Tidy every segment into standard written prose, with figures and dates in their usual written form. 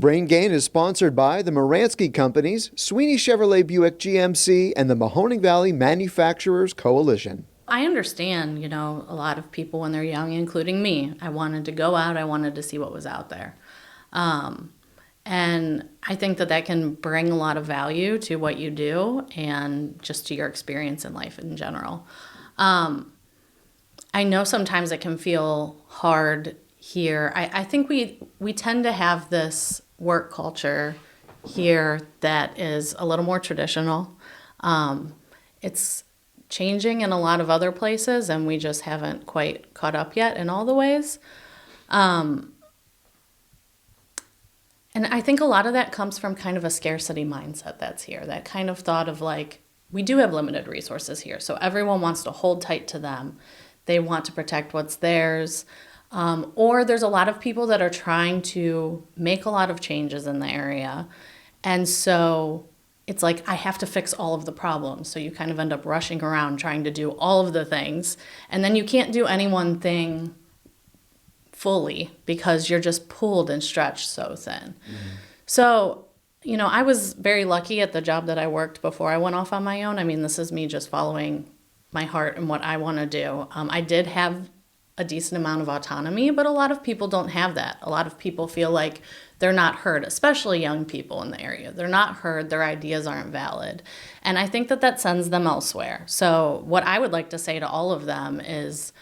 Brain Gain is sponsored by the Moransky Companies, Sweeney Chevrolet Buick GMC, and the Mahoning Valley Manufacturers Coalition. I understand, a lot of people when they're young, including me, I wanted to go out, I wanted to see what was out there. And I think that can bring a lot of value to what you do and just to your experience in life in general. I know sometimes it can feel hard here. I think we tend to have this work culture here that is a little more traditional. It's changing in a lot of other places, and we just haven't quite caught up yet in all the ways. And I think a lot of that comes from kind of a scarcity mindset that's here, that kind of thought of like, we do have limited resources here, so everyone wants to hold tight to them. They want to protect what's theirs. Or there's a lot of people that are trying to make a lot of changes in the area. And so it's like, I have to fix all of the problems. So you kind of end up rushing around trying to do all of the things. And then you can't do any one thing fully because you're just pulled and stretched so thin. Mm-hmm. So, I was very lucky at the job that I worked before I went off on my own. I mean, this is me just following my heart and what I want to do. I did have a decent amount of autonomy, but a lot of people don't have that. A lot of people feel like they're not heard, especially young people in the area. They're not heard, their ideas aren't valid. And I think that sends them elsewhere. So what I would like to say to all of them is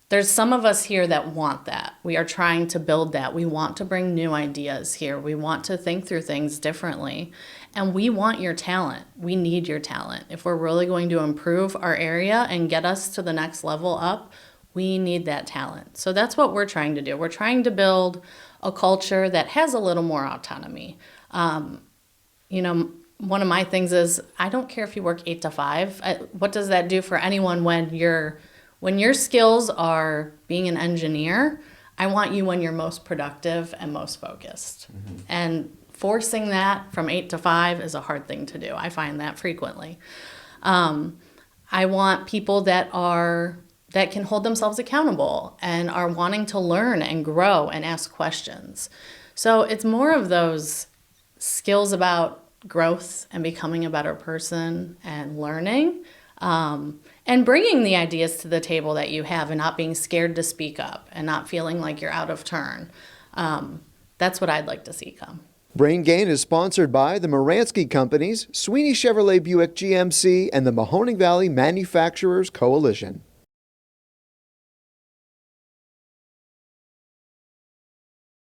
there's some of us here that want that. We are trying to build that. We want to bring new ideas here. We want to think through things differently. And we want your talent. We need your talent. If we're really going to improve our area and get us to the next level up, we need that talent. So that's what we're trying to do. We're trying to build a culture that has a little more autonomy. One of my things is I don't care if you work 8 to 5. What does that do for anyone when your skills are being an engineer? I want you when you're most productive and most focused. Mm-hmm. And forcing that from 8 to 5 is a hard thing to do. I find that frequently. I want people that can hold themselves accountable and are wanting to learn and grow and ask questions. So it's more of those skills about growth and becoming a better person and learning, and bringing the ideas to the table that you have and not being scared to speak up and not feeling like you're out of turn. That's what I'd like to see come. Brain Gain is sponsored by the Moransky Companies, Sweeney Chevrolet Buick GMC, and the Mahoning Valley Manufacturers Coalition.